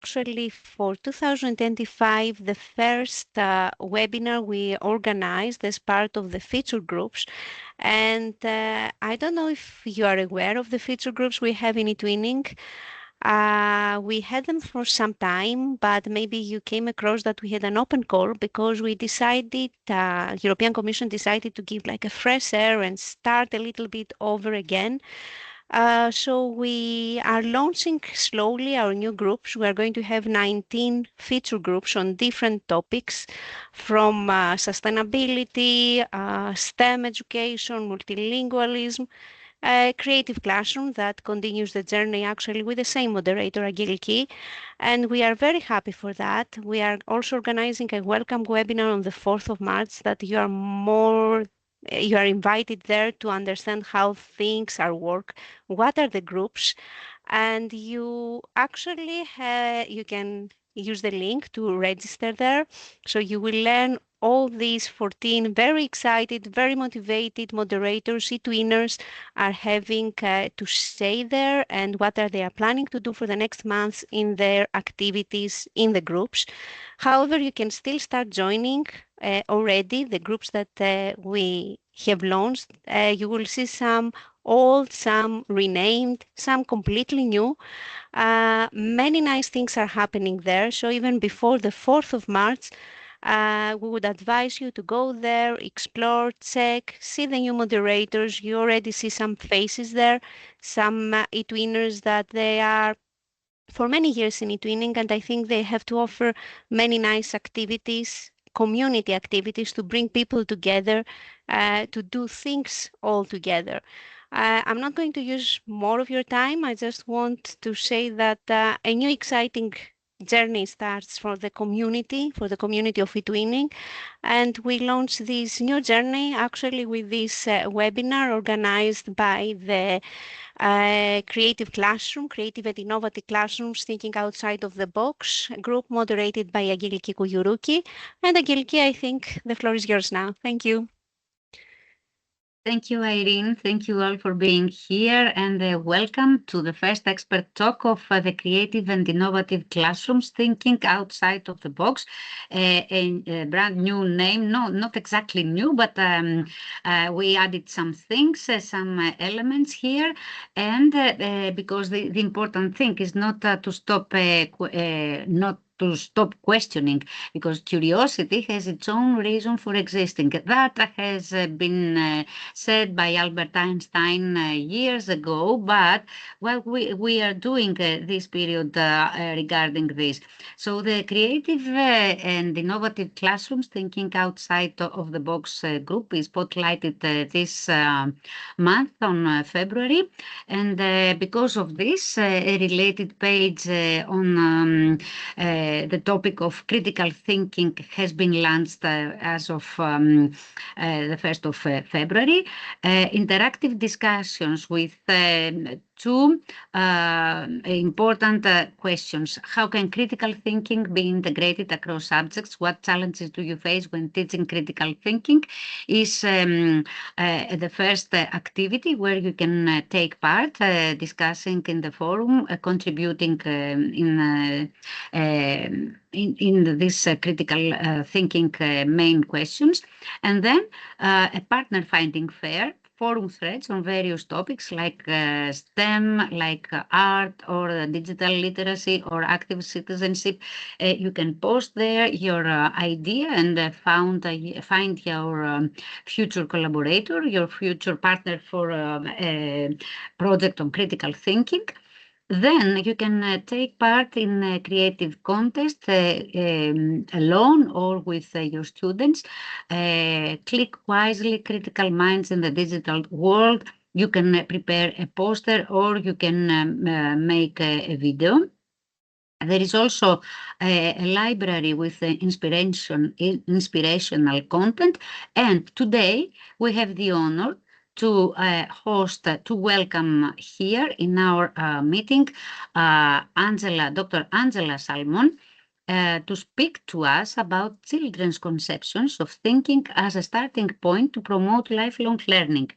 actually for 2025 the first webinar we organized as part of the feature groups. And I don't know if you are aware of the feature groups we have in eTwinning. We had them for some time, but maybe you came across that we had an open call because we decided, European Commission decided to give like a fresh air and start a little bit over again. So we are launching slowly our new groups. We are going to have 19 feature groups on different topics from sustainability, STEM education, multilingualism, creative classroom that continues the journey actually with the same moderator, Agiliki. And we are very happy for that. We are also organizing a welcome webinar on the 4th of March that you are invited there to understand how things are work, what are the groups, and you actually you can use the link to register there. So you will learn all these 14 very excited, very motivated moderators, eTwinners are having to stay there and what are they planning to do for the next months in their activities in the groups. However, you can still start joining already the groups that we have launched. You will see some old, some renamed, some completely new. Many nice things are happening there. So even before the 4th of March, we would advise you to go there, explore, check, see the new moderators. You already see some faces there, some eTwinners that they are for many years in eTwinning, and I think they have to offer many nice activities, community activities to bring people together, to do things all together. I'm not going to use more of your time. I just want to say that a new exciting journey starts for the community of eTwinning. And we launched this new journey actually with this webinar organized by the Creative Classroom, Creative and Innovative Classrooms Thinking Outside of the Box, a group moderated by Agiliki Kuyuruki. And Agiliki, I think the floor is yours now. Thank you. Thank you, Irene. Thank you all for being here, and welcome to the first expert talk of the Creative and Innovative Classrooms Thinking Outside of the Box, a brand new name. No, not exactly new, but we added some things, some elements here, and because the important thing is not to stop, not to stop questioning, because curiosity has its own reason for existing. That has been said by Albert Einstein years ago, but well, we are doing this period regarding this. So the Creative and Innovative Classrooms Thinking Outside of the Box group is spotlighted this month on February, and because of this, a related page on the topic of critical thinking has been launched as of the 1st of February. Interactive discussions with two important questions. How can critical thinking be integrated across subjects? What challenges do you face when teaching critical thinking? Is the first activity where you can take part, discussing in the forum, contributing in this critical thinking main questions. And then a partner finding fair, forum threads on various topics like STEM, like art or digital literacy or active citizenship. You can post there your idea and find your future collaborator, your future partner for a project on critical thinking. Then you can take part in a creative contest alone or with your students. Click wisely, critical minds in the digital world. You can prepare a poster or you can make a video. There is also a library with inspirational content. And today we have the honor to to welcome here in our meeting Dr. Angela Salmon, to speak to us about children's conceptions of thinking as a starting point to promote lifelong learning.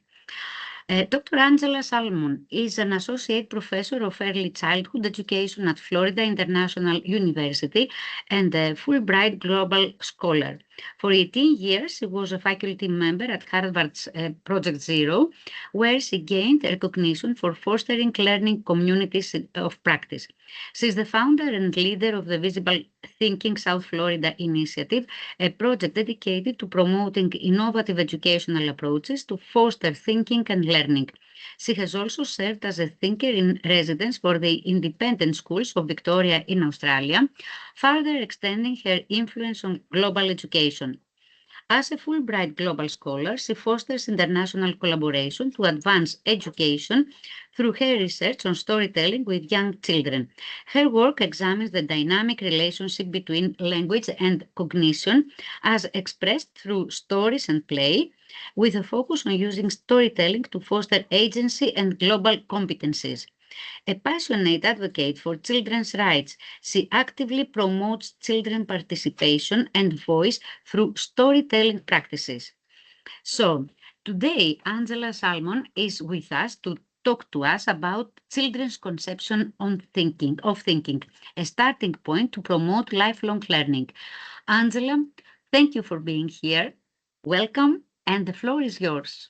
Dr. Angela Salmon is an associate professor of early childhood education at Florida International University and a Fulbright Global Scholar. For 18 years, she was a faculty member at Harvard's Project Zero, where she gained recognition for fostering learning communities of practice. She is the founder and leader of the Visible Thinking South Florida Initiative, a project dedicated to promoting innovative educational approaches to foster thinking and learning. She has also served as a thinker in residence for the independent schools of Victoria in Australia, further extending her influence on global education. As a Fulbright Global Scholar, she fosters international collaboration to advance education through her research on storytelling with young children. Her work examines the dynamic relationship between language and cognition as expressed through stories and play, with a focus on using storytelling to foster agency and global competencies. A passionate advocate for children's rights, she actively promotes children participation and voice through storytelling practices. So, today, Angela Salmon is with us to talk to us about children's conception of thinking, a starting point to promote lifelong learning. Angela, thank you for being here. Welcome, and the floor is yours.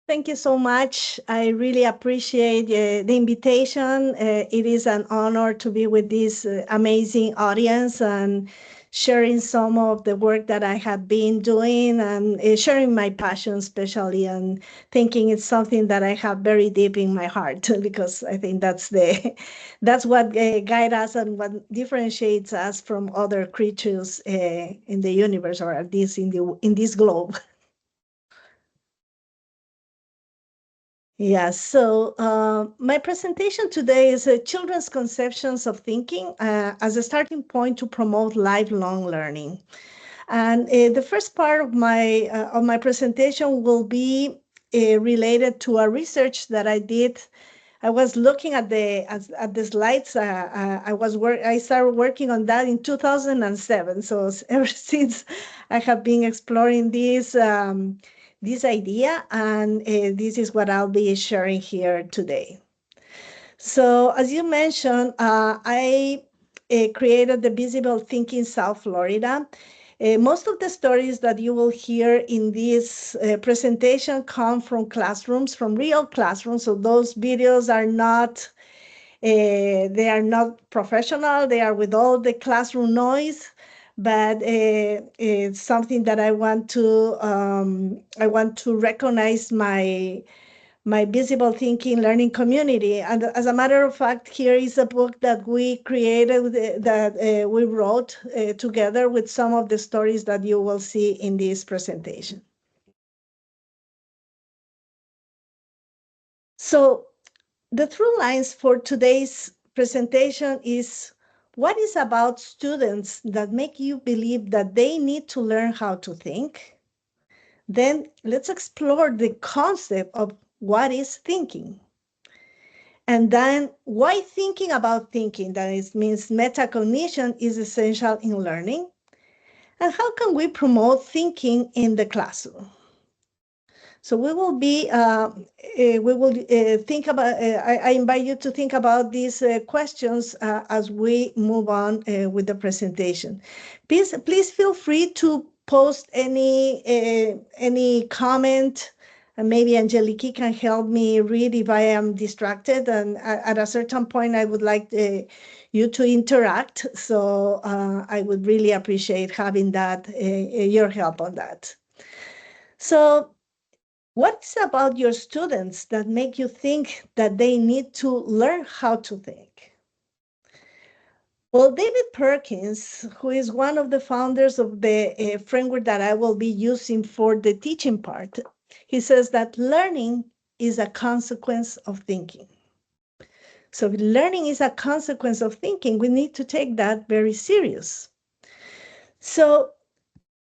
Thank you so much. I really appreciate the invitation. It is an honor to be with this amazing audience and sharing some of the work that I have been doing and sharing my passion, especially, and thinking it's something that I have very deep in my heart because I think that's what guides us and what differentiates us from other creatures in the universe, or at least in this globe. Yeah, so my presentation today is children's conceptions of thinking as a starting point to promote lifelong learning. And the first part of my presentation will be related to a research that I did. I was looking at the slides. I started working on that in 2007. So ever since, I have been exploring this idea, and this is what I'll be sharing here today. So as you mentioned, I created the Visible Thinking South Florida. Most of the stories that you will hear in this presentation come from classrooms, from real classrooms. So those videos are not they are not professional. They are with all the classroom noise, but it's something that I want to recognize my visible thinking learning community. And as a matter of fact, here is a book that we created, that we wrote together with some of the stories that you will see in this presentation. So the through lines for today's presentation is: what is about students that make you believe that they need to learn how to think? Then let's explore the concept of what is thinking. And then why thinking about thinking, that is, means metacognition, is essential in learning. And how can we promote thinking in the classroom? So we will think about, I invite you to think about these questions as we move on with the presentation. Please feel free to post any comment, and maybe Angeliki can help me read if I am distracted. And at a certain point, I would like you to interact. So I would really appreciate having that, your help on that. So what's about your students that make you think that they need to learn how to think? Well, David Perkins, who is one of the founders of the framework that I will be using for the teaching part, he says that learning is a consequence of thinking. So if learning is a consequence of thinking, we need to take that very serious. So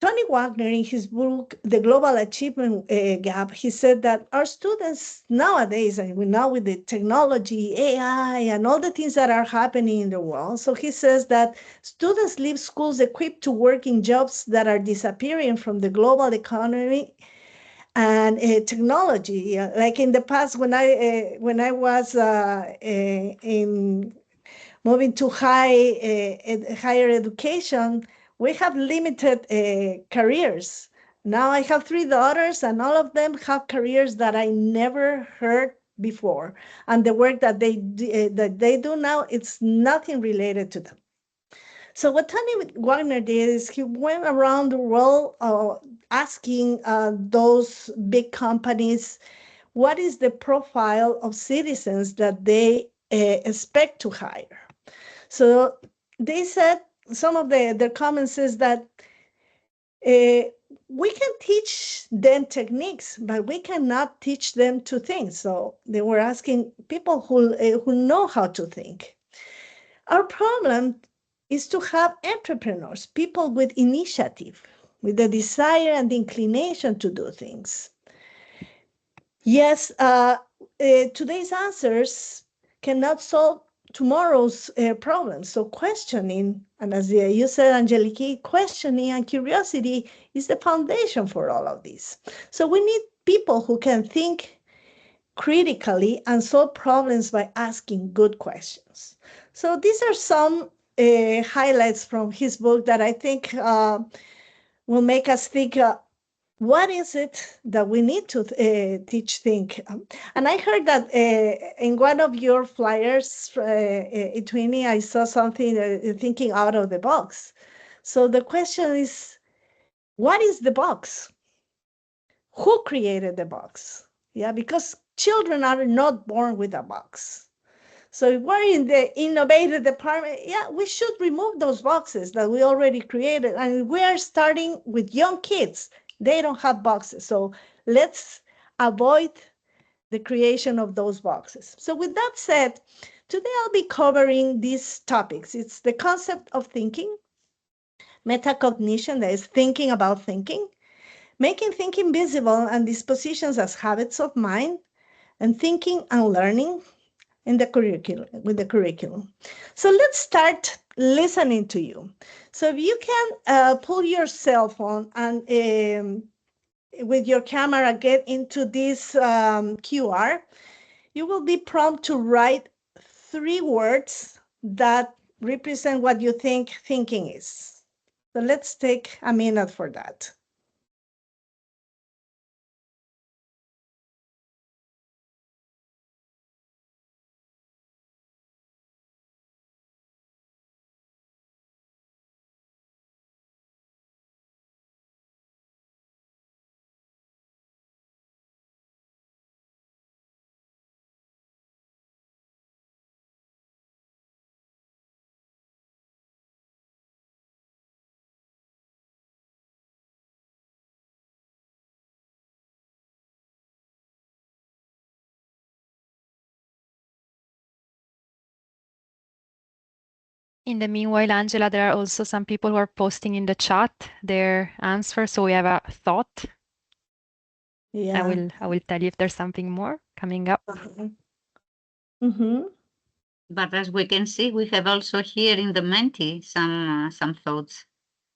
Tony Wagner, in his book, The Global Achievement Gap, he said that our students nowadays, and now with the technology, AI, and all the things that are happening in the world, so he says that students leave schools equipped to work in jobs that are disappearing from the global economy, and technology. Like in the past, when I was in moving to higher education, we have limited careers. Now I have three daughters, and all of them have careers that I never heard before. And the work that they do now, it's nothing related to them. So what Tony Wagner did is he went around the world asking those big companies what is the profile of citizens that they expect to hire. So they said some of their comments is that we can teach them techniques, but we cannot teach them to think. So they were asking people who know how to think. Our problem is to have entrepreneurs, people with initiative, with the desire and the inclination to do things. Yes, today's answers cannot solve tomorrow's problems. So questioning, and as you said, Angeliki, questioning and curiosity is the foundation for all of this. So we need people who can think critically and solve problems by asking good questions. So these are some highlights from his book that I think will make us think, what is it that we need to teach think? And I heard that in one of your flyers, Twinny, I saw something thinking out of the box. So the question is, what is the box? Who created the box? Yeah, because children are not born with a box. So if we're in the innovative department, yeah, we should remove those boxes that we already created. And we are starting with young kids. They don't have boxes. So let's avoid the creation of those boxes. So with that said, today I'll be covering these topics. It's the concept of thinking, metacognition, that is thinking about thinking, making thinking visible and dispositions as habits of mind, and thinking and learning in the curriculum, with the curriculum. So let's start listening to you. So if you can pull your cell phone and with your camera get into this QR, you will be prompted to write 3 words that represent what you think thinking is. So let's take a minute for that. In the meanwhile, Angela, there are also some people who are posting in the chat their answer. So we have a thought. Yeah. I will tell you if there's something more coming up. Mm-hmm. But as we can see, we have also here in the Menti some thoughts.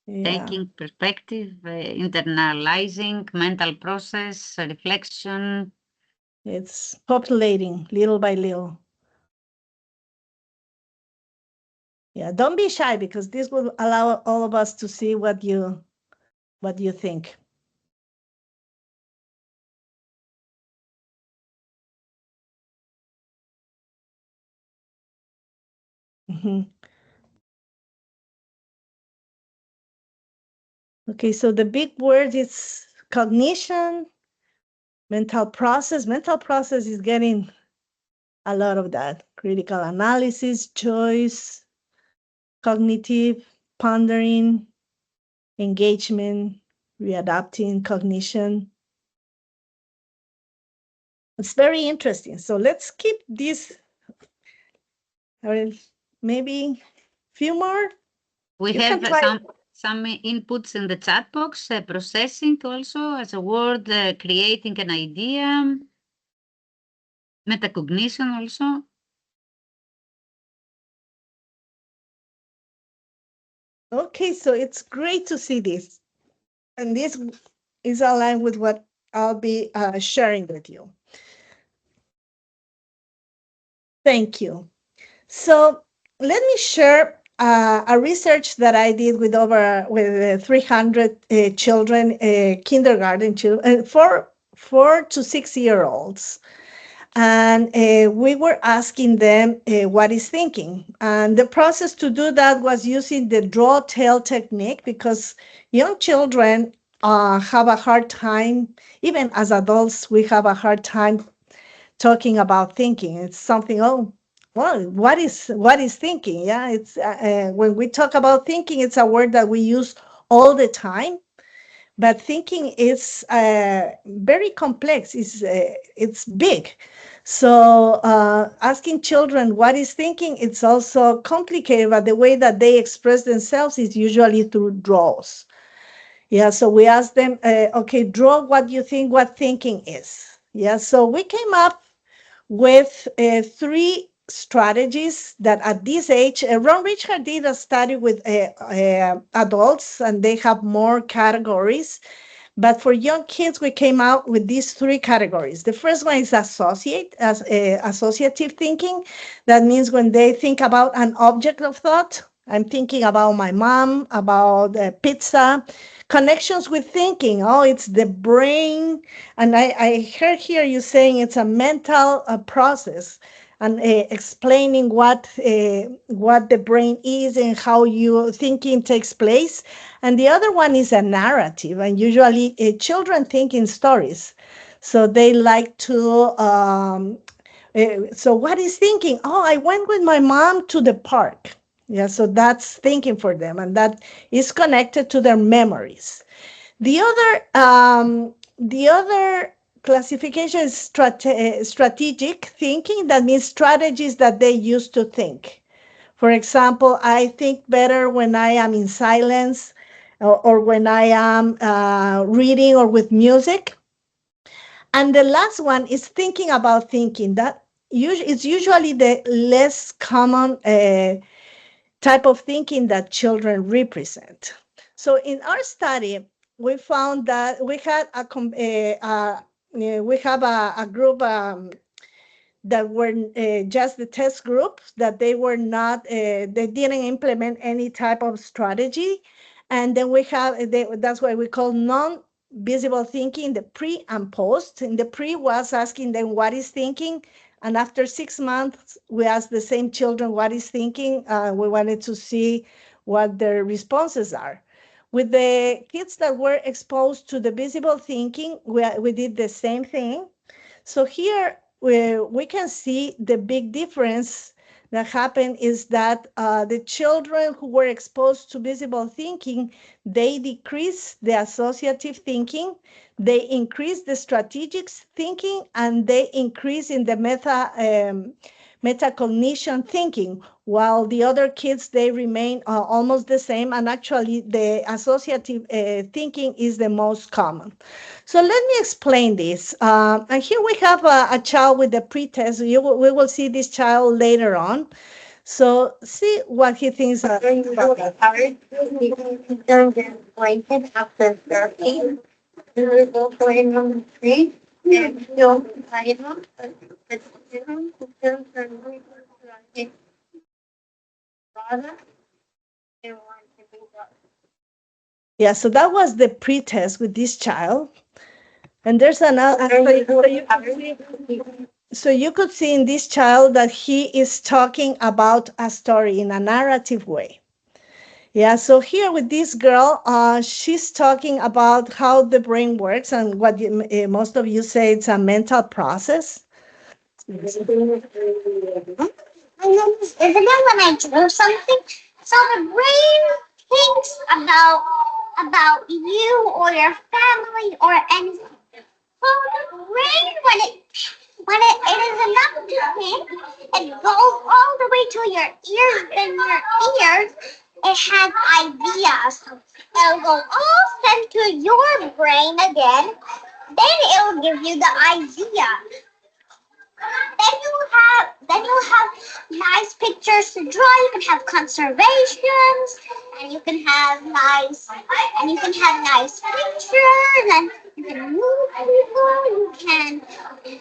Yeah. Taking perspective, internalizing, mental process, reflection. It's populating little by little. Yeah, don't be shy, because this will allow all of us to see what you think. Mm-hmm. Okay, so the big word is cognition, mental process. Mental process is getting a lot of that. Critical analysis, choice, cognitive, pondering, engagement, readapting, cognition. It's very interesting. So let's keep this, or maybe few more. We You have can try. some inputs in the chat box, processing also as a word, creating an idea, metacognition also. Okay, so it's great to see this. And this is aligned with what I'll be sharing with you. Thank you. So let me share a research that I did with 300 children, kindergarten children, 4 to 6 year olds. And we were asking them what is thinking. And the process to do that was using the draw tell technique, because young children have a hard time, even as adults, we have a hard time talking about thinking. It's something, oh, well, what is thinking? Yeah, it's when we talk about thinking, it's a word that we use all the time. But thinking is very complex. It's big. So asking children what is thinking, it's also complicated. But the way that they express themselves is usually through draws. Yeah. So we ask them, okay, draw what you think what thinking is. Yeah. So we came up with 3 strategies that at this age, Ron Richard did a study with adults, and they have more categories. But for young kids, we came out with these 3 categories. The first one is associative thinking. That means when they think about an object of thought, I'm thinking about my mom, about pizza. Connections with thinking. Oh, it's the brain. And I heard here you saying it's a mental process, and explaining what the brain is and how your thinking takes place. And the other one is a narrative, and usually children think in stories, so they like to. So what is thinking? Oh, I went with my mom to the park. Yeah, so that's thinking for them, and that is connected to their memories. The other classification is strategic thinking. That means strategies that they use to think. For example, I think better when I am in silence, or when I am reading or with music. And the last one is thinking about thinking. That is usually the less common type of thinking that children represent. So in our study, we found that we had we have a group that were just the test group, that they were not, they didn't implement any type of strategy. And then we have, that's why we call non-visible thinking, the pre and post. In the pre was asking them what is thinking. And after 6 months, we asked the same children what is thinking. We wanted to see what their responses are. With the kids that were exposed to the visible thinking, we did the same thing. So here we can see the big difference that happened is that the children who were exposed to visible thinking, they decrease the associative thinking, they increase the strategic thinking, and they increase in the metacognition thinking, while the other kids, they remain almost the same. And actually, the associative thinking is the most common. So let me explain this. And here we have a child with the pretest. We will see this child later on. So see what he thinks about that. After therapy, and go playing on the street, and still playing on the Yeah, so that was the pretest with this child. And there's another. So you could see in this child that he is talking about a story in a narrative way. Yeah, so here with this girl, she's talking about how the brain works, and what most of you say it's a mental process. And then isn't it when I drew something? So the brain thinks about you or your family or anything. So the brain, when it is enough to think, it goes all the way to your ears. Then your ears, it has ideas. It'll go all sent to your brain again. Then it'll give you the idea. Then you have nice pictures to draw. You can have conservations, and you can have nice pictures, You can move people.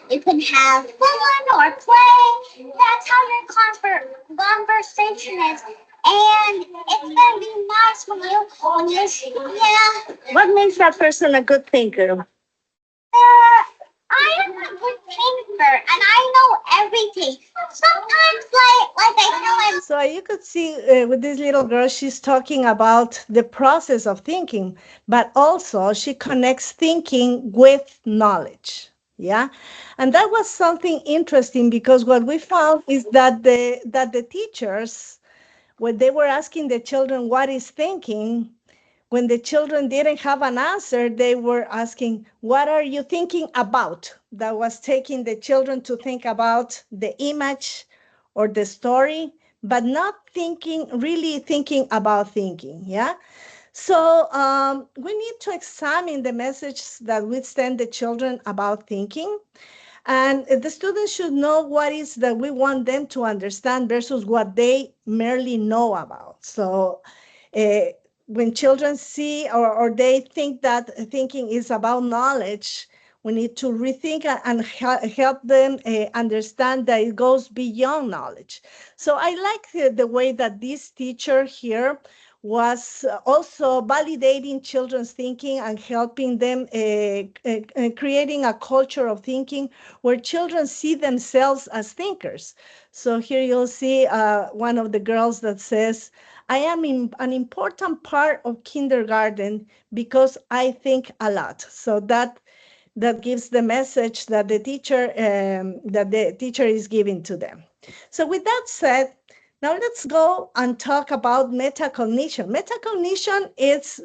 You can have fun or play. That's how your conversation is. And it's gonna be nice yeah. What makes that person a good thinker? I am a good thinker and I know everything. Sometimes like I know So you could see with this little girl, she's talking about the process of thinking, but also she connects thinking with knowledge. Yeah. And that was something interesting because what we found is that the teachers, when they were asking the children what is thinking, when the children didn't have an answer, they were asking, what are you thinking about? That was taking the children to think about the image or the story, but not really thinking about thinking. Yeah. So we need to examine the message that we send the children about thinking. And the students should know what is that we want them to understand versus what they merely know about. So uh, when children see or they think that thinking is about knowledge, we need to rethink and help them understand that it goes beyond knowledge. So I like the way that this teacher here was also validating children's thinking and helping them creating a culture of thinking where children see themselves as thinkers. So here you'll see one of the girls that says, I am an important part of kindergarten because I think a lot. So that gives the message that the teacher is giving to them. So with that said, now let's go and talk about metacognition. Metacognition is,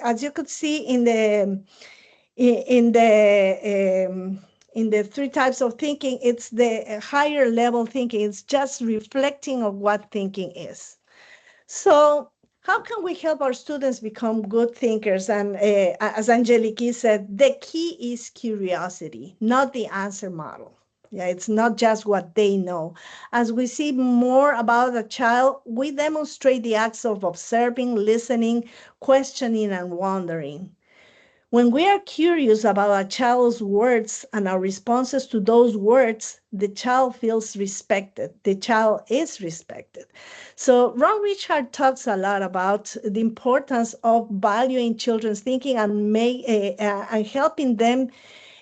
as you could see in the three types of thinking, it's the higher level thinking. It's just reflecting of what thinking is. So how can we help our students become good thinkers? And as Angeliki said, the key is curiosity, not the answer model. Yeah, it's not just what they know. As we see more about a child, we demonstrate the acts of observing, listening, questioning, and wondering. When we are curious about a child's words and our responses to those words, the child feels respected. The child is respected. So Ron Richard talks a lot about the importance of valuing children's thinking and helping them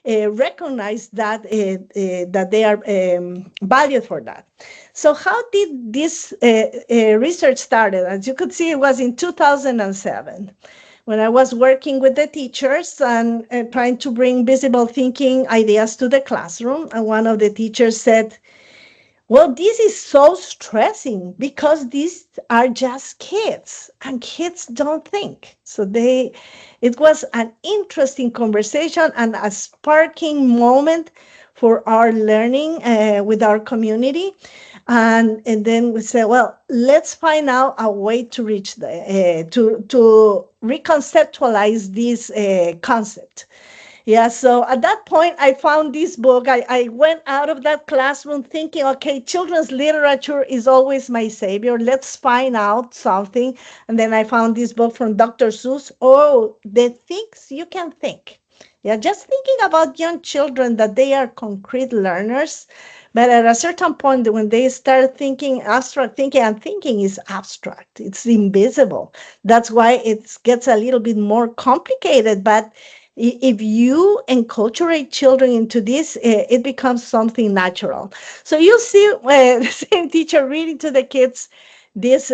recognize that they are valued for that. So how did this research started? As you could see, it was in 2007 when I was working with the teachers and trying to bring visible thinking ideas to the classroom. And one of the teachers said, well, this is so stressing because these are just kids and kids don't think. So it was an interesting conversation and a sparking moment for our learning with our community. And then we said, well, let's find out a way to reach to reconceptualize this concept. Yeah, so at that point, I found this book. I went out of that classroom thinking, okay, children's literature is always my savior. Let's find out something. And then I found this book from Dr. Seuss. Oh, the things you can think. Yeah, just thinking about young children that they are concrete learners. But at a certain point, when they start thinking abstract thinking, and thinking is abstract, it's invisible. That's why it gets a little bit more complicated. But if you enculturate children into this, it becomes something natural. So you see the same teacher reading to the kids this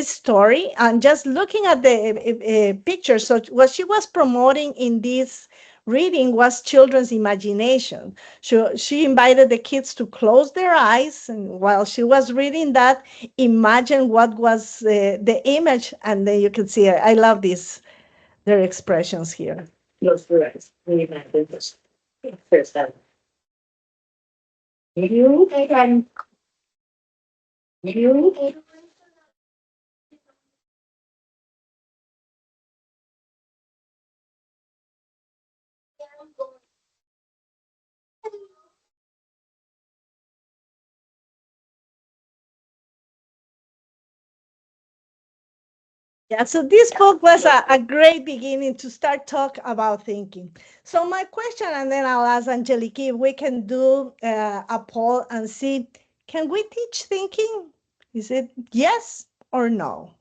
story and just looking at the picture. So what she was promoting in this reading was children's imagination. She invited the kids to close their eyes, and while she was reading that, imagine what was the image, and then you can see I love their expressions here. Close your eyes. Reimagine this. First time. You can you Yeah, so this book was a great beginning to start talk about thinking. So my question, and then I'll ask Angelique if we can do a poll and see, can we teach thinking? Is it yes or no?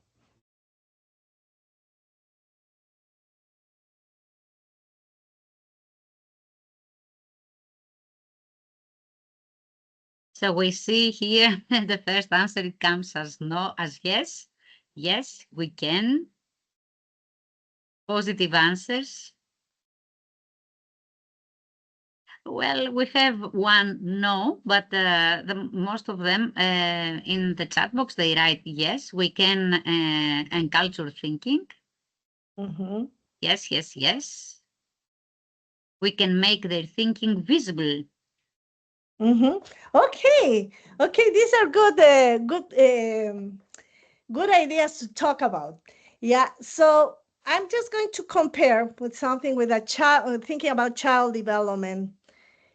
So we see here the first answer, it comes as no, as yes. Yes, we can. Positive answers. Well, we have one no, but most of them in the chat box, they write yes, we can enculture thinking. Mm-hmm. Yes, yes, yes. We can make their thinking visible. Mm-hmm. Okay. Okay. These are good ideas to talk about. Yeah. So I'm just going to compare with something with a child, thinking about child development.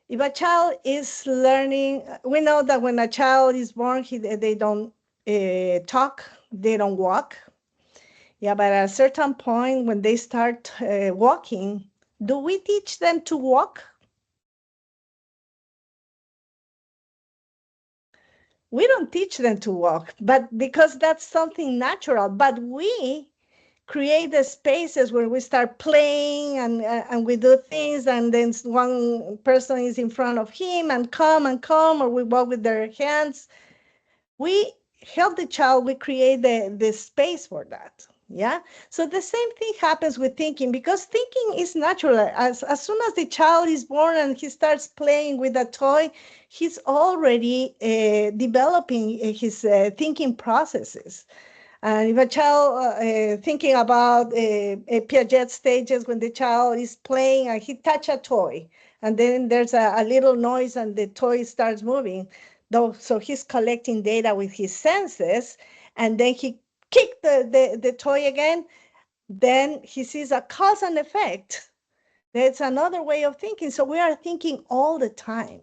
If a child is learning, we know that when a child is born, they don't talk, they don't walk. Yeah, but at a certain point, when they start walking, do we teach them to walk? We don't teach them to walk, but because that's something natural. But we create the spaces where we start playing and we do things, and then one person is in front of him and come, or we walk with their hands. We help the child, we create the space for that. Yeah. So the same thing happens with thinking, because thinking is natural. As soon as the child is born and he starts playing with a toy, he's already developing his thinking processes. And if a child thinking about Piaget stages, when the child is playing and he touch a toy, and then there's a little noise and the toy starts moving, though, so he's collecting data with his senses, and then he kicked the toy again, then he sees a cause and effect. That's another way of thinking. So we are thinking all the time.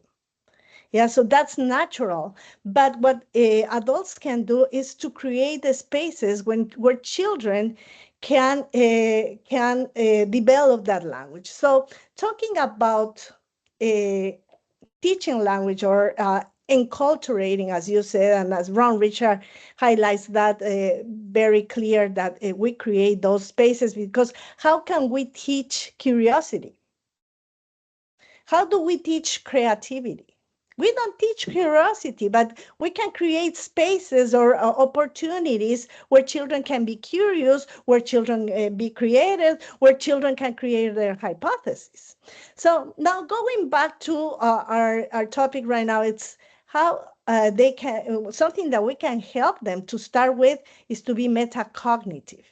Yeah, so that's natural. But what adults can do is to create the spaces where children can develop that language. So talking about uh, teaching language or enculturating, as you said, and as Ron Richard highlights that very clear, that we create those spaces, because how can we teach curiosity? How do we teach creativity? We don't teach curiosity, but we can create spaces or opportunities where children can be curious, where children be creative, where children can create their hypotheses. So now going back to our topic right now, it's how they can, something that we can help them to start with is to be metacognitive.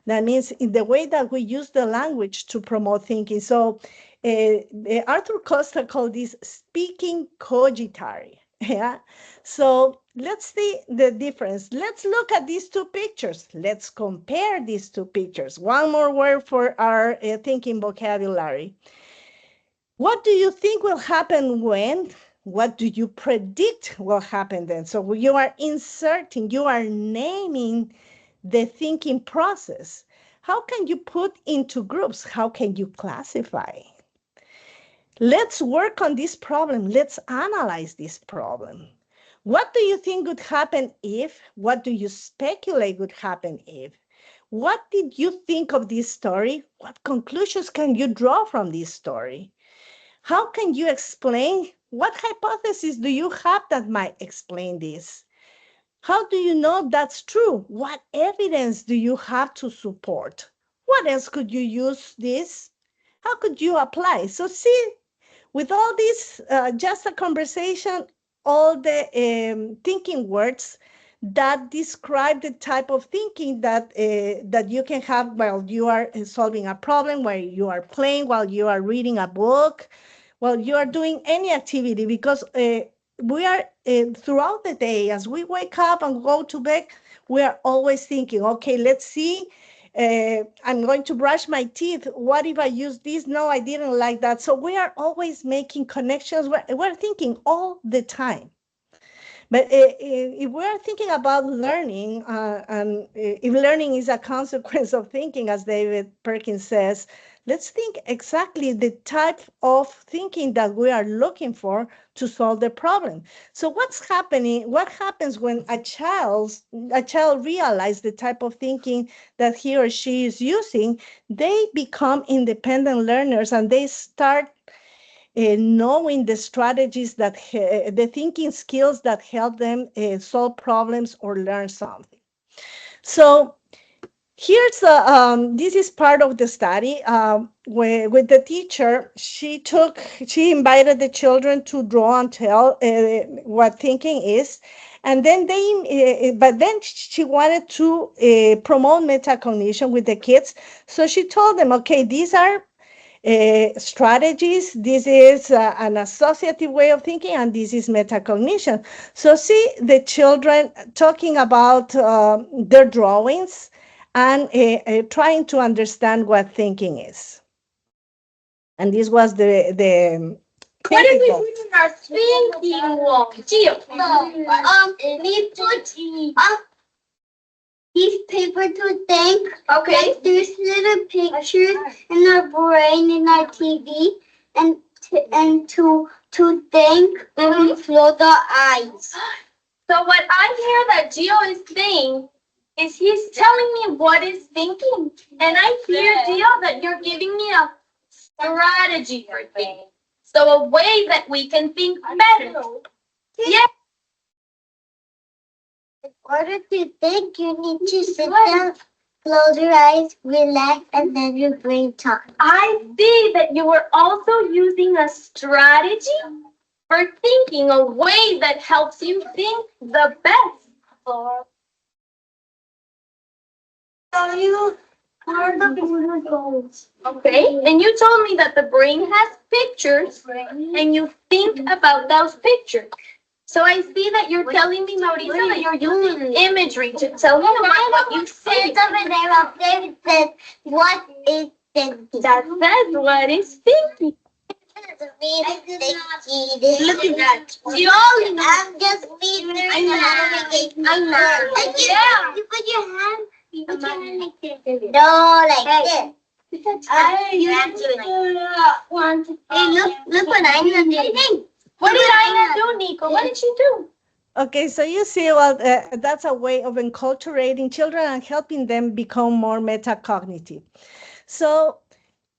That means in the way that we use the language to promote thinking. So Arthur Costa called this speaking cogitary. Yeah. So let's see the difference. Let's look at these two pictures. Let's compare these two pictures. One more word for our thinking vocabulary. What do you think will happen when? What do you predict will happen then? So you are inserting, you are naming the thinking process. How can you put into groups? How can you classify? Let's work on this problem. Let's analyze this problem. What do you think would happen if? What do you speculate would happen if? What did you think of this story? What conclusions can you draw from this story? How can you explain? What hypothesis do you have that might explain this? How do you know that's true? What evidence do you have to support? What else could you use this? How could you apply? So see, with all this, just a conversation, all the thinking words that describe the type of thinking that you can have while you are solving a problem, while you are playing, while you are reading a book, while you are doing any activity, because we are throughout the day, as we wake up and go to bed, we are always thinking, okay, let's see, I'm going to brush my teeth. What if I use this? No, I didn't like that. So we are always making connections. We're thinking all the time. But if we're thinking about learning, and if learning is a consequence of thinking, as David Perkins says, let's think exactly the type of thinking that we are looking for to solve the problem. So what's happening? What happens when a child realizes the type of thinking that he or she is using? They become independent learners, and they start knowing the strategies that the thinking skills that help them solve problems or learn something. So here's this is part of the study where with the teacher. She invited the children to draw and tell what thinking is, and then but then she wanted to promote metacognition with the kids. So she told them, okay, these are strategies. This is an associative way of thinking, and this is metacognition. So see the children talking about their drawings and trying to understand what thinking is. And this was the what did we put in our thinking wall? Gio. We put piece paper to think. Okay. Like there's little pictures in our brain, in our TV, and to think and close the eyes. So what I hear that Gio is saying is he's telling me what is thinking. And I hear, Gio, that you're giving me a strategy for thinking. So a way that we can think better. Yeah. In order to think, you need to sit down, close your eyes, relax, and then your brain talks. I see that you were also using a strategy for thinking, a way that helps you think the best. So you are the goals. Okay, and you told me that the brain has pictures and you think about those pictures. So I see that you're telling me, Mauricio, that you're using imagery to tell me about what you see. It's over there up there. It says, what is thinking? That says what is thinking. Look at that. I'm just reading. I know. Yeah. You put your hand. You put your hand like this. No, like this. Hey, look what I'm doing. What did Aina do, Nico? What did she do? Okay, so you see, well, that's a way of enculturating children and helping them become more metacognitive. So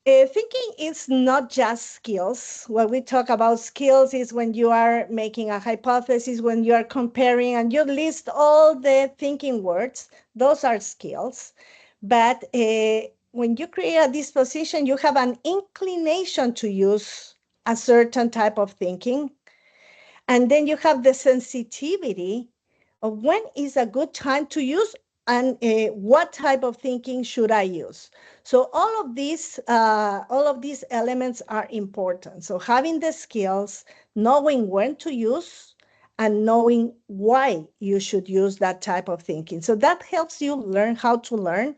thinking is not just skills. When we talk about skills is when you are making a hypothesis, when you are comparing and you list all the thinking words, those are skills. But when you create a disposition, you have an inclination to use a certain type of thinking. And then you have the sensitivity of when is a good time to use and what type of thinking should I use. So all of these elements are important. So having the skills, knowing when to use, and knowing why you should use that type of thinking. So that helps you learn how to learn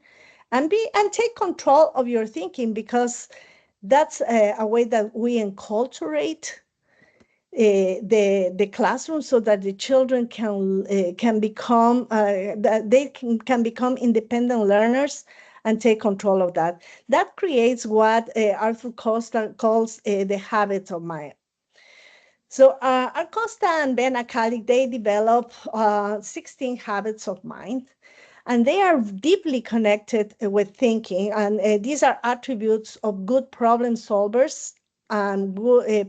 and take control of your thinking, because that's a way that we enculturate the classroom, so that the children can become that they can become independent learners and take control of that. That creates what Arthur Costa calls the habits of mind. So Acosta and Ben Akalik, they develop 16 habits of mind, and they are deeply connected with thinking. And these are attributes of good problem solvers and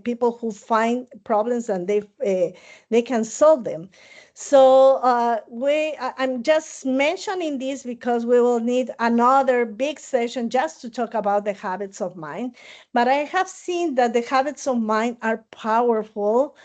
people who find problems and they can solve them. So I'm just mentioning this because we will need another big session just to talk about the habits of mind. But I have seen that the habits of mind are powerful,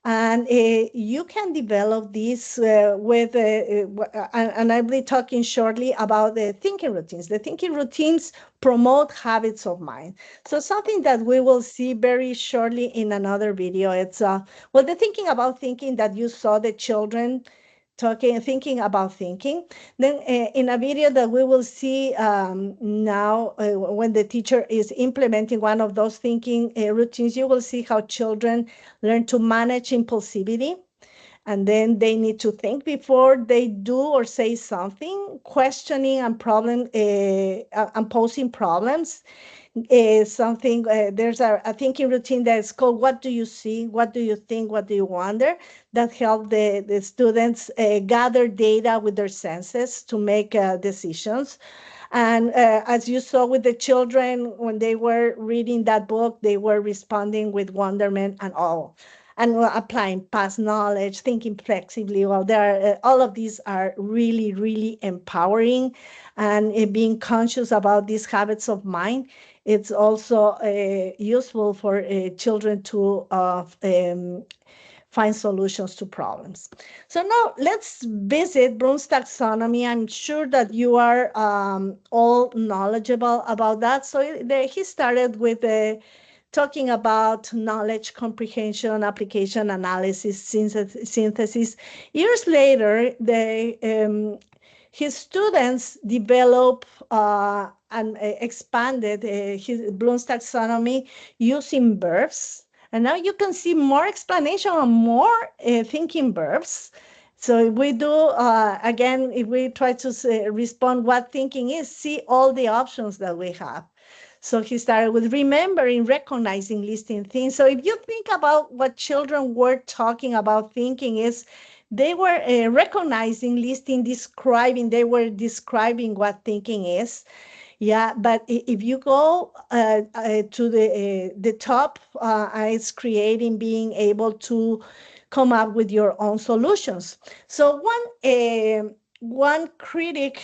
and you can develop this with, and I'll be talking shortly about the thinking routines. The thinking routines promote habits of mind. So something that we will see very shortly in another video, it's, well, the thinking about thinking that you saw the children thinking about thinking. Then in a video that we will see now, when the teacher is implementing one of those thinking routines, you will see how children learn to manage impulsivity. and then they need to think before they do or say something, questioning and and posing problems. Something there's a thinking routine that is called "What do you see? What do you think? What do you wonder?" that help the students gather data with their senses to make decisions. And as you saw with the children, when they were reading that book, they were responding with wonderment and awe, and applying past knowledge, thinking flexibly. Well, there are, all of these are really, really empowering, and being conscious about these habits of mind. It's also useful for children to find solutions to problems. So now let's visit Bloom's taxonomy. I'm sure that you are all knowledgeable about that. So he started with talking about knowledge comprehension, application, analysis, synthesis. Years later, his students developed and expanded his Bloom's taxonomy using verbs. And now you can see more explanation on more thinking verbs. So if we do, again, if we try to respond what thinking is, see all the options that we have. So he started with remembering, recognizing, listing things. So if you think about what children were talking about thinking is, they were recognizing, listing, describing, they were describing what thinking is. Yeah, but if you go to the top, it's creating, being able to come up with your own solutions. So one critic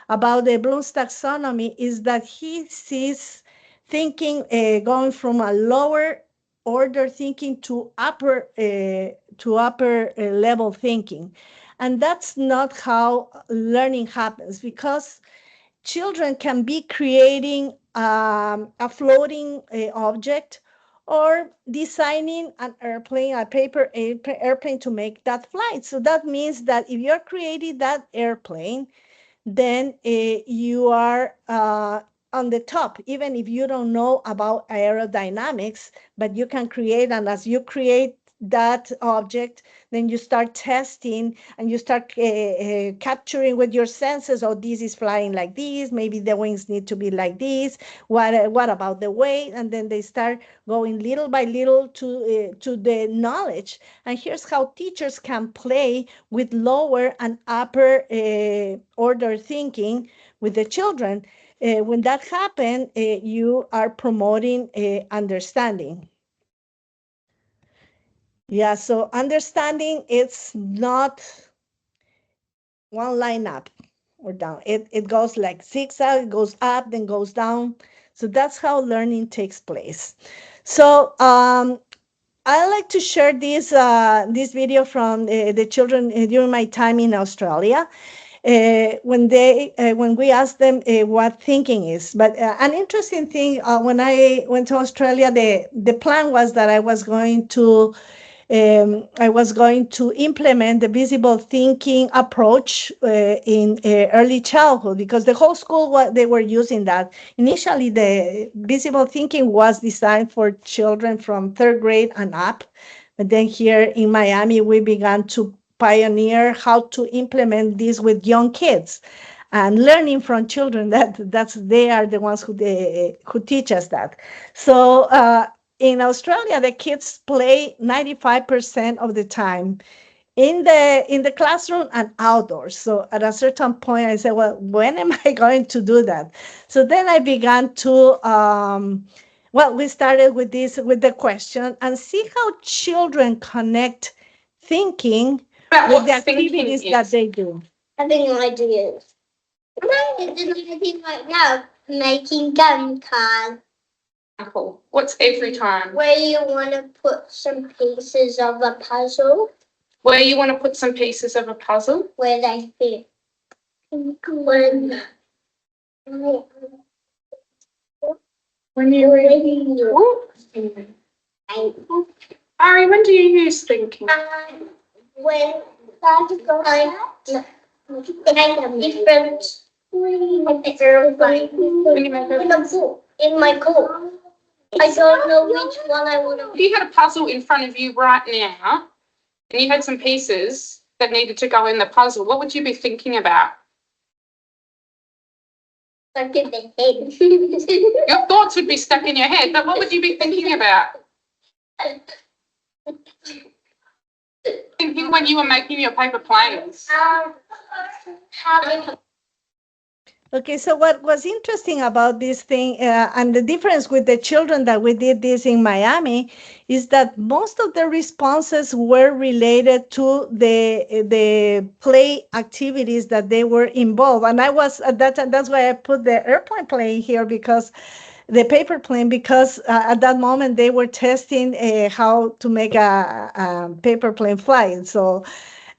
about the Bloom's taxonomy is that he sees thinking going from a lower order thinking to upper level thinking. And that's not how learning happens, because children can be creating a floating object, or designing an airplane, a paper airplane to make that flight. So that means that if you're creating that airplane, then you are on the top, even if you don't know about aerodynamics, but you can create, and as you create that object, then you start testing and you start capturing with your senses, oh, this is flying like this, maybe the wings need to be like this, what about the weight? And then they start going little by little to the knowledge. And here's how teachers can play with lower and upper order thinking with the children. When that happens, you are promoting understanding. Yeah, so understanding, it's not one line up or down. It goes like zigzag, it goes up, then goes down. So that's how learning takes place. So I like to share this video from the children during my time in Australia. When we asked them what thinking is. But an interesting thing, when I went to Australia, the plan was that I was going to implement the visible thinking approach in early childhood, because the whole school, they were using that. Initially, the visible thinking was designed for children from 3rd grade and up. But then here in Miami, we began to pioneer how to implement this with young kids, and learning from children. They are the ones who teach us that. So in Australia, the kids play 95% of the time in the classroom and outdoors. So at a certain point, I said, well, when am I going to do that? So then I began to we started with the question, and see how children connect thinking with the activities that they do. Having ideas. I'm idea right now, making gun cards. Apple. What's every time? Where you want to put some pieces of a puzzle. Where you want to put some pieces of a puzzle? Where they fit. When you Ari, when do you use thinking? When that's going different in my book. I don't know which one I would have. If you had a puzzle in front of you right now, and you had some pieces that needed to go in the puzzle, what would you be thinking about? Stuck in the head. Your thoughts would be stuck in your head, but what would you be thinking about? Thinking when you were making your paper planes. Having Okay, so what was interesting about this thing and the difference with the children that we did this in Miami is that most of the responses were related to the play activities that they were involved. And I was at that time, that's why I put the airplane plane here, because the paper plane, because at that moment they were testing how to make a paper plane fly. So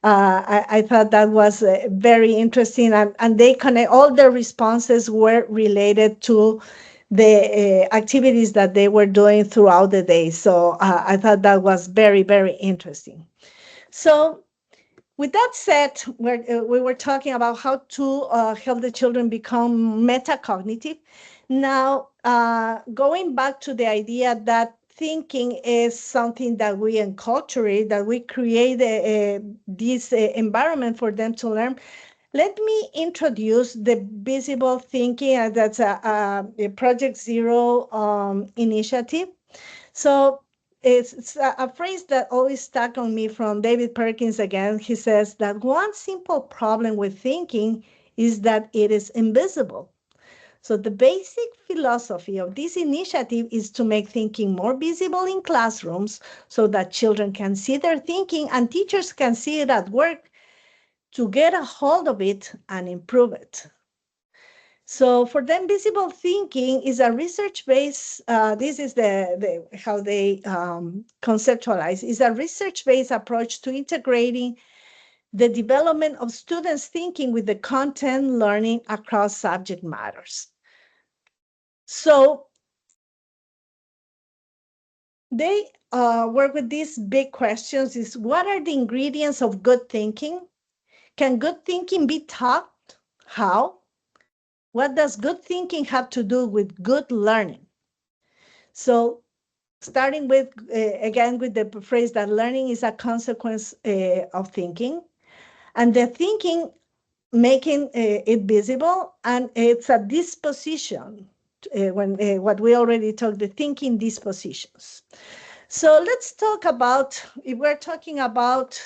I thought that was very interesting, and they connect, all the responses were related to the activities that they were doing throughout the day. So I thought that was very, very interesting. So with that said, we were talking about how to help the children become metacognitive. Now, going back to the idea that thinking is something that we enculturate, that we create this environment for them to learn. Let me introduce the visible thinking. That's a Project Zero initiative. So it's a phrase that always stuck on me from David Perkins again. He says that one simple problem with thinking is that it is invisible. So the basic philosophy of this initiative is to make thinking more visible in classrooms so that children can see their thinking and teachers can see it at work to get a hold of it and improve it. So for them, visible thinking is a research-based, this is how they conceptualize, is a research-based approach to integrating the development of students' thinking with the content learning across subject matters. So they work with these big questions: is what are the ingredients of good thinking? Can good thinking be taught? How? What does good thinking have to do with good learning? So starting with, again, with the phrase that learning is a consequence of thinking, and the thinking making it visible, and it's a disposition, what we already talked, the thinking dispositions. So let's talk about, if we're talking about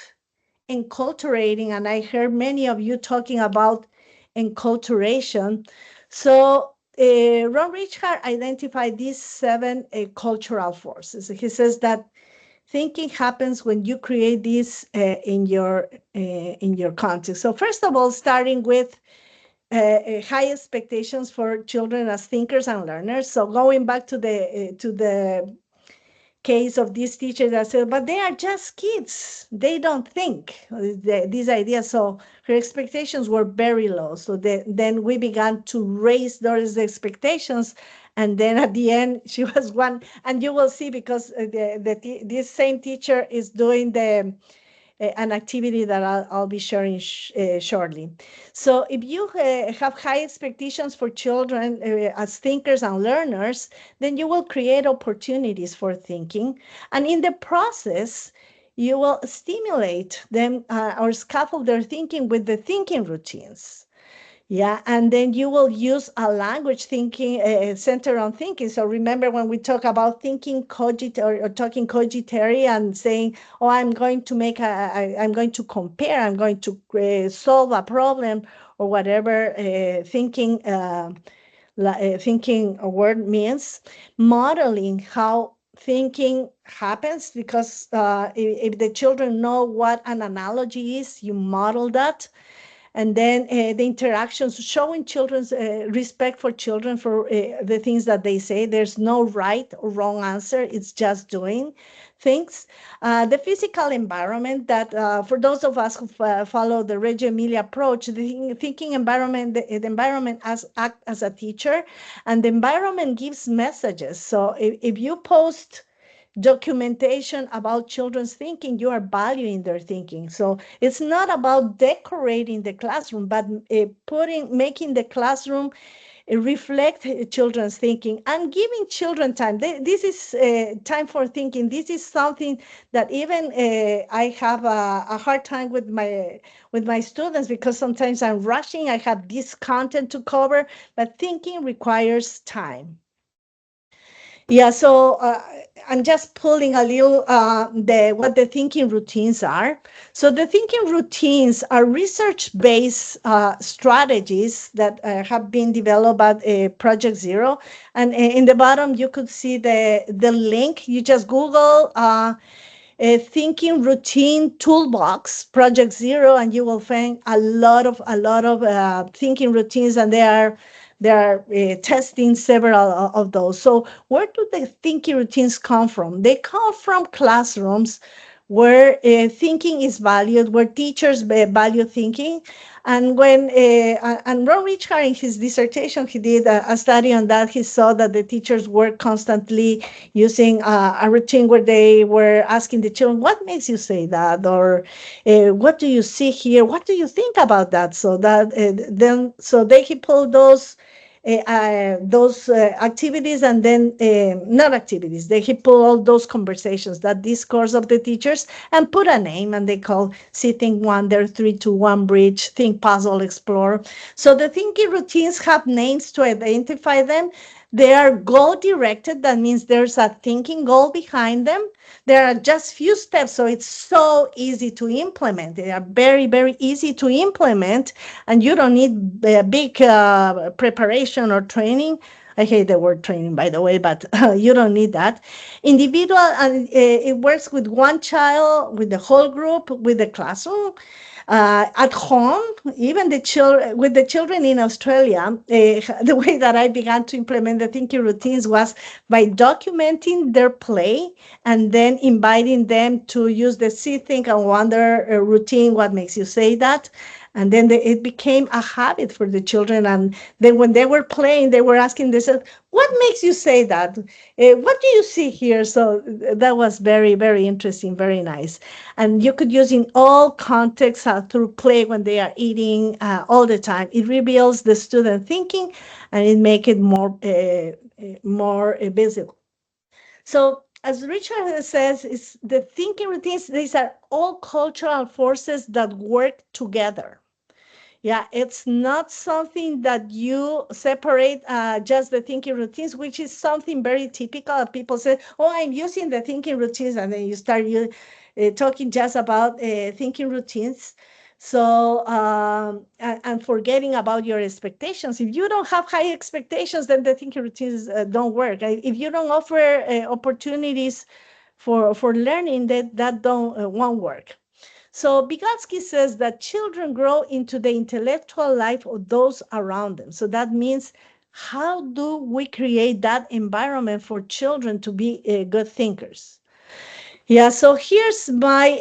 enculturating, and I heard many of you talking about enculturation. So Ron Ritchhart identified these 7 cultural forces. He says that thinking happens when you create this in your context. So first of all, starting with high expectations for children as thinkers and learners. So going back to the case of this teacher that said, but they are just kids, they don't think, these ideas. So her expectations were very low. So then we began to raise those expectations. And then at the end, she was one, and you will see, because this same teacher is doing an activity that I'll be sharing shortly. So if you have high expectations for children as thinkers and learners, then you will create opportunities for thinking. And in the process, you will stimulate them or scaffold their thinking with the thinking routines. Yeah, and then you will use a language thinking centered on thinking. So remember when we talk about thinking or talking cogitary and saying, oh, I'm going to I'm going to compare, I'm going to solve a problem or whatever thinking a word means, modeling how thinking happens, because if the children know what an analogy is, you model that. And then the interactions, showing children's respect for children for the things that they say. There's no right or wrong answer. It's just doing things. The physical environment that for those of us who follow the Reggio Emilia approach, the thinking environment, the environment act as a teacher, and the environment gives messages. So if you post documentation about children's thinking, you are valuing their thinking. So it's not about decorating the classroom, but making the classroom reflect children's thinking and giving children time. This is time for thinking. This is something that even I have a hard time with my students, because sometimes I'm rushing. I have this content to cover, but thinking requires time. Yeah, so I'm just pulling a little what the thinking routines are. So the thinking routines are research-based strategies that have been developed at Project Zero. And in the bottom, you could see the link. You just Google a thinking routine toolbox Project Zero, and you will find a lot of thinking routines, and they are testing several of those. So where do the thinking routines come from? They come from classrooms where thinking is valued, where teachers value thinking. And when and Ron Richard, in his dissertation, he did a study on that. He saw that the teachers were constantly using a routine where they were asking the children, "What makes you say that?" or "What do you see here? What do you think about that?" So that so they he pulled those activities, and then not activities. They pull all those conversations, that discourse of the teachers, and put a name, and they call See, Think, Wonder, 3-2-1 Bridge, Think, Puzzle, Explore. So the thinking routines have names to identify them. They are goal directed. That means there's a thinking goal behind them. There are just few steps, so it's so easy to implement. They are very, very easy to implement, and you don't need a big preparation or training. I hate the word training, by the way, but you don't need that. Individual, and it works with one child, with the whole group, with the classroom. At home, even with the children in Australia, the way that I began to implement the thinking routines was by documenting their play and then inviting them to use the See, Think, and Wonder routine. What makes you say that? And then it became a habit for the children. And then when they were playing, they were asking themselves, "What makes you say that? What do you see here?" So that was very, very interesting, very nice. And you could use in all contexts through play when they are eating all the time. It reveals the student thinking, and it makes it more visible. So as Richard says, it's the thinking routines. These are all cultural forces that work together. Yeah, it's not something that you separate just the thinking routines, which is something very typical. People say, "Oh, I'm using the thinking routines," and then you start talking just about thinking routines. So, and forgetting about your expectations. If you don't have high expectations, then the thinking routines don't work. If you don't offer opportunities for learning, that won't work. So Vygotsky says that children grow into the intellectual life of those around them. So that means, how do we create that environment for children to be good thinkers? Yeah, so here's my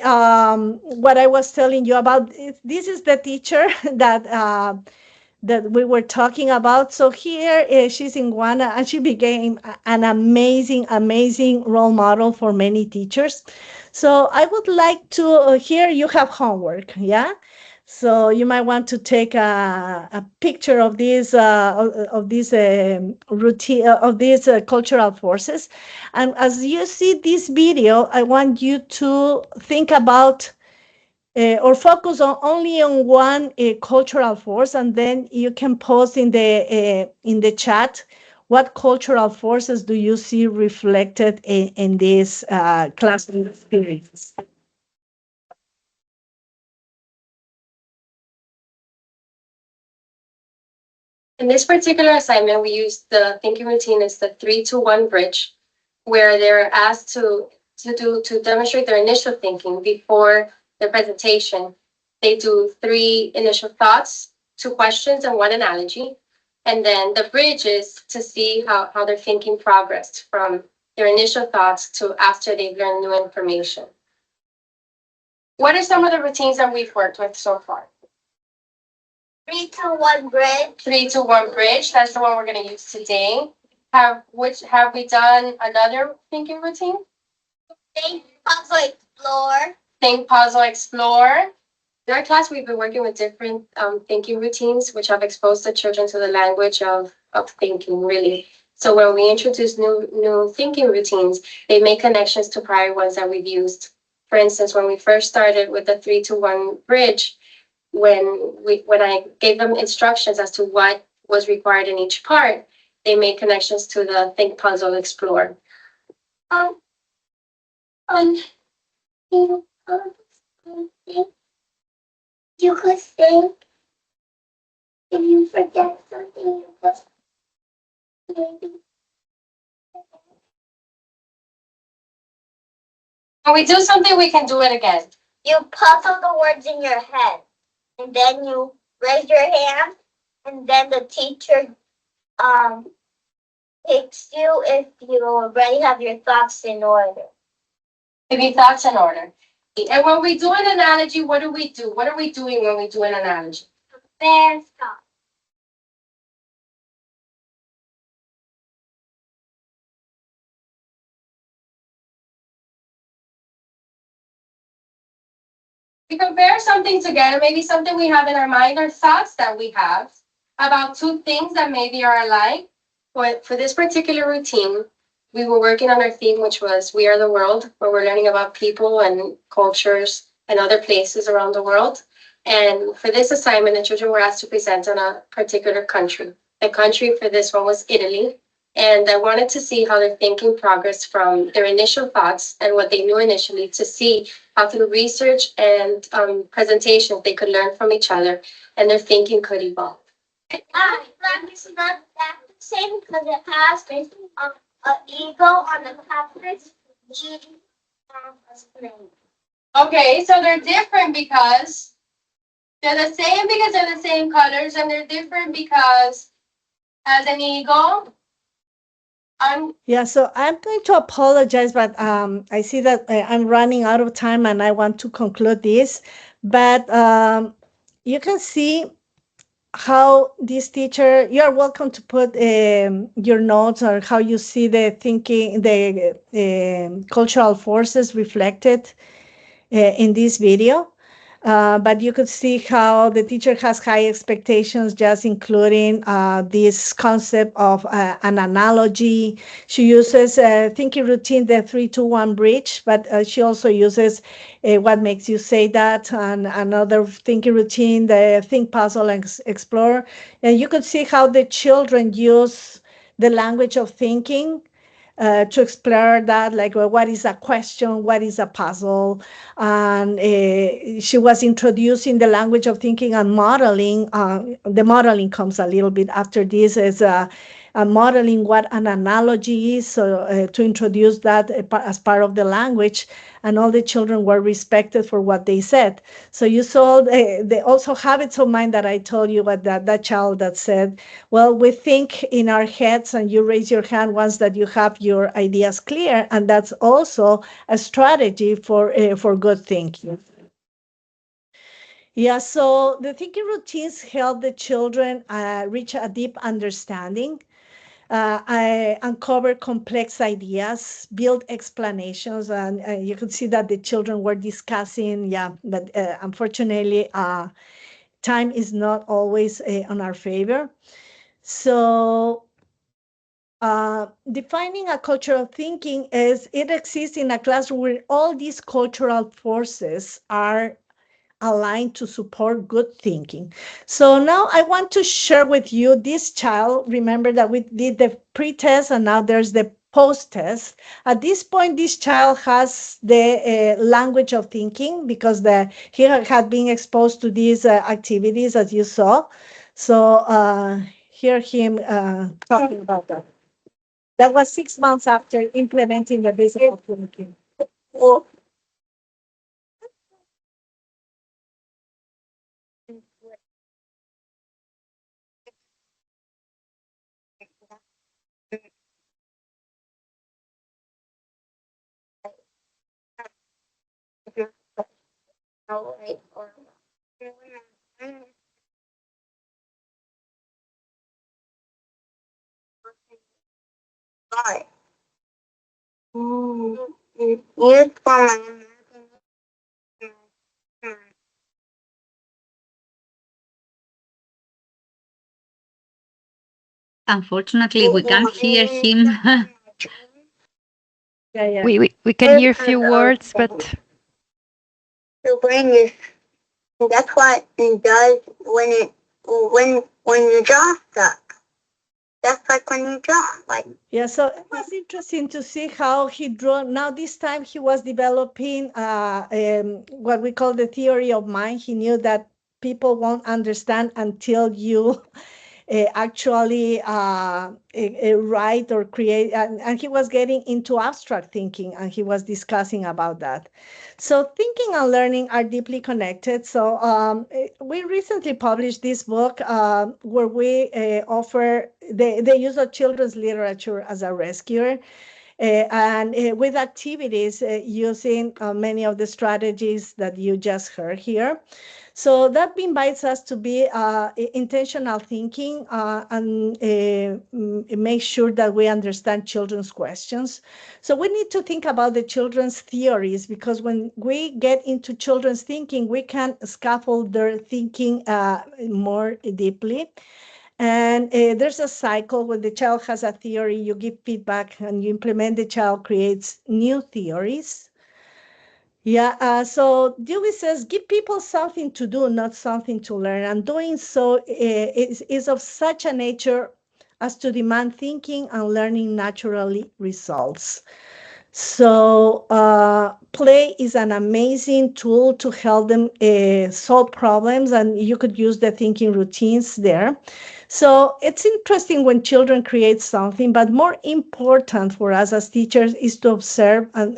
what I was telling you about. This is the teacher that we were talking about. So here she's in Guana, and she became an amazing, amazing role model for many teachers. So I would like to, here you have homework, yeah? So you might want to take a picture of these routine, of these cultural forces. And as you see this video, I want you to think about or focus only on one cultural force, and then you can post in the chat what cultural forces do you see reflected in this classroom experience. In this particular assignment, we used the thinking routine as the 3-2-1 bridge, where they're asked to demonstrate their initial thinking before the presentation. They do 3 initial thoughts, 2 questions, and 1 analogy. And then the bridge is to see how their thinking progressed from their initial thoughts to after they've learned new information. What are some of the routines that we've worked with so far? 3-2-1 bridge. 3-2-1 bridge. That's the one we're going to use today. Have we done another thinking routine? Think, puzzle, explore. Think, puzzle, explore. In our class, we've been working with different thinking routines, which have exposed the children to the language of of thinking, really. So when we introduce new thinking routines, they make connections to prior ones that we've used. For instance, when we first started with the 3-to-1 bridge, when I gave them instructions as to what was required in each part, they made connections to the Think, Puzzle, Explore. Um, um, you could think if you forget something, you could maybe. When we do something, we can do it again. You puzzle the words in your head, and then you raise your hand, and then the teacher picks you if you already have your thoughts in order. If your thoughts in order. And when we do an analogy, what do we do? What are we doing when we do an analogy? Compare stuff. We compare something together, maybe something we have in our mind or thoughts that we have about two things that maybe are alike. But for this particular routine, we were working on our theme, which was We Are the World, where we're learning about people and cultures and other places around the world. And for this assignment, the children were asked to present on a particular country. The country for this one was Italy. And I wanted to see how their thinking progressed from their initial thoughts and what they knew initially to see how through research and presentation they could learn from each other and their thinking could evolve. It's not that the same because it has an eagle on the compass. Okay, so they're different because they're the same because they're the same colors, and they're different because as an eagle. Yeah, so I'm going to apologize, but I see that I'm running out of time and I want to conclude this. But you can see how this teacher, you're welcome to put your notes or how you see the thinking, the cultural forces reflected in this video. But you could see how the teacher has high expectations, just including this concept of an analogy. She uses a thinking routine, the 3-to-1 bridge, but she also uses what makes you say that, and another thinking routine, the think, puzzle, and explore. And you could see how the children use the language of thinking to explore that, like what is a question, what is a puzzle, and she was introducing the language of thinking and modeling. The modeling comes a little bit after this, as modeling what an analogy is, so to introduce that as part of the language, and all the children were respected for what they said. So you saw the also habits of mind that I told you, what that child that said, well, we think in our heads, and you raise your hand once that you have your ideas clear, and that's also a strategy for good thinking. Yeah, so the thinking routines help the children reach a deep understanding. I uncover complex ideas, build explanations, and you could see that the children were discussing, yeah, but unfortunately, time is not always on our favor. So defining a cultural thinking is it exists in a classroom where all these cultural forces are aligned to support good thinking. So now I want to share with you this child. Remember that we did the pre-test and now there's the post-test. At this point, this child has the language of thinking because he had been exposed to these activities, as you saw. So hear him talking about that. That was 6 months after implementing the basic of thinking. Oh. Unfortunately, we can't hear him. Yeah. We can hear a few words, but The brain is, that's what it does when you draw stuff. That's like when you draw, like. Yeah, so it was interesting to see how he drew. Now, this time he was developing what we call the theory of mind. He knew that people won't understand until you actually write or create. And he was getting into abstract thinking, and he was discussing about that. So thinking and learning are deeply connected. So we recently published this book where we offer the use of children's literature as a rescuer. And with activities using many of the strategies that you just heard here. So that invites us to be intentional thinking and make sure that we understand children's questions. So we need to think about the children's theories, because when we get into children's thinking, we can scaffold their thinking more deeply. And there's a cycle. When the child has a theory, you give feedback and you implement, the child creates new theories. Yeah, so Dewey says, give people something to do, not something to learn. And doing so is of such a nature as to demand thinking and learning naturally results. So play is an amazing tool to help them solve problems, and you could use the thinking routines there. So it's interesting when children create something, but more important for us as teachers is to observe and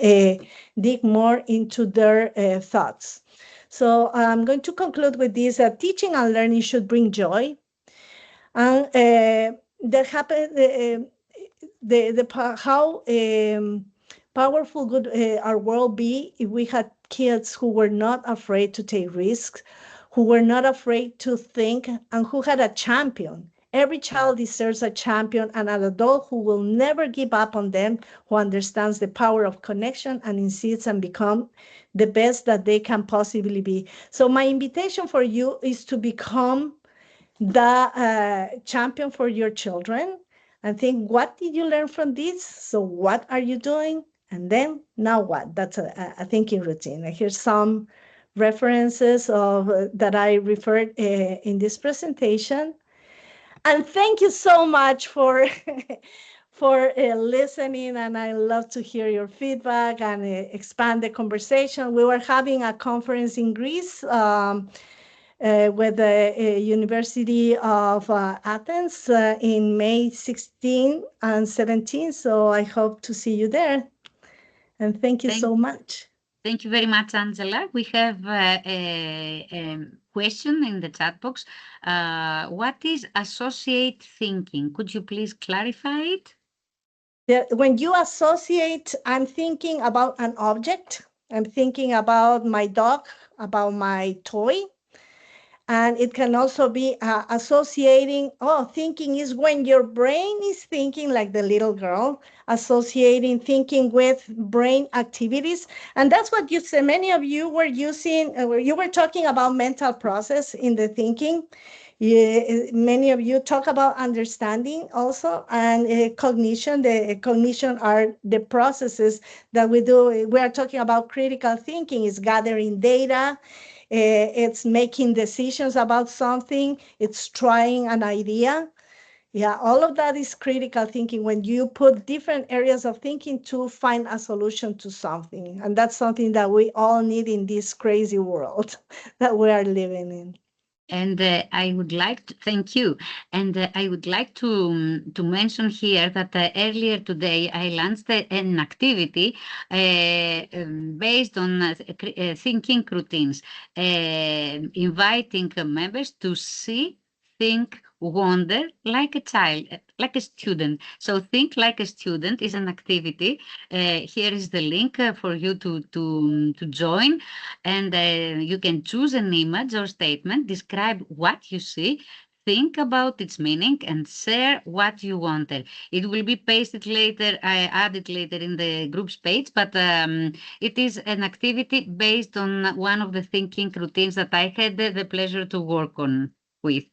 dig more into their thoughts. So I'm going to conclude with this: teaching and learning should bring joy. And there happen how powerful would our world be if we had kids who were not afraid to take risks, who were not afraid to think, and who had a champion. Every child deserves a champion and an adult who will never give up on them, who understands the power of connection and insists and become the best that they can possibly be. So my invitation for you is to become the champion for your children, and think, what did you learn from this? So what are you doing? And then now what? That's a thinking routine. Here's some references of that I referred in this presentation. And thank you so much for for listening, and I love to hear your feedback and expand the conversation. We were having a conference in Greece with the University of Athens in May 16 and 17. So I hope to see you there. And thank you so much. Thank you very much, Angela. We have a question in the chat box. What is associate thinking? Could you please clarify it? When you associate, I'm thinking about an object. I'm thinking about my dog, about my toy. And it can also be associating, thinking is when your brain is thinking like the little girl, associating thinking with brain activities. And that's what you said. Many of you were using, you were talking about mental process in the thinking. Many of you talk about understanding also, and cognition. The cognition are the processes that we do. We are talking about critical thinking, is gathering data. It's making decisions about something. It's trying an idea. Yeah, all of that is critical thinking, when you put different areas of thinking to find a solution to something. And that's something that we all need in this crazy world that we are living in. And I would like to thank you. And I would like to mention here that earlier today I launched an activity based on thinking routines, inviting members to see, think, wonder like a child, like a student. So think like a student is an activity. Here is the link for you to join, and you can choose an image or statement, describe what you see, think about its meaning, and share what you wanted. It will be pasted later, added later in the groups page, but it is an activity based on one of the thinking routines that I had the pleasure to work on with.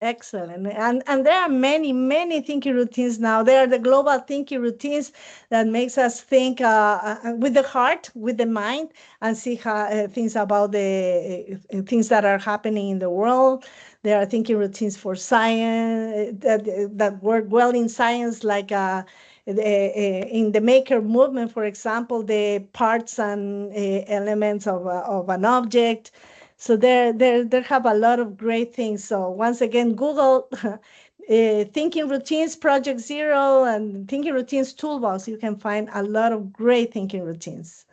Excellent. And there are many thinking routines now. There are the global thinking routines that makes us think with the heart, with the mind, and see how, things about the things that are happening in the world. There are thinking routines for science that work well in science, like in the maker movement, for example, the parts and elements of an object. So there have a lot of great things. So once again, Google Thinking Routines Project Zero and Thinking Routines Toolbox. You can find a lot of great thinking routines.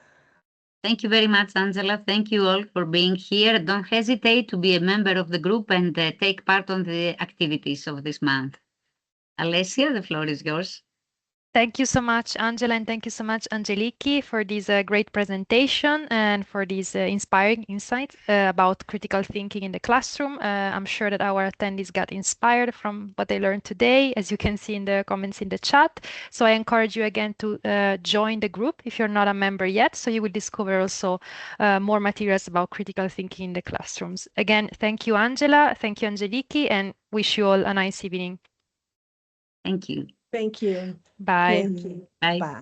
Thank you very much, Angela. Thank you all for being here. Don't hesitate to be a member of the group and take part on the activities of this month. Alessia, the floor is yours. Thank you so much, Angela, and thank you so much, Angeliki, for this great presentation and for these inspiring insights about critical thinking in the classroom. I'm sure that our attendees got inspired from what they learned today, as you can see in the comments in the chat. So I encourage you again to join the group if you're not a member yet, so you will discover also more materials about critical thinking in the classrooms. Again, thank you, Angela, thank you, Angeliki, and wish you all a nice evening. Thank you. Thank you. Bye. Thank you. Bye. Bye.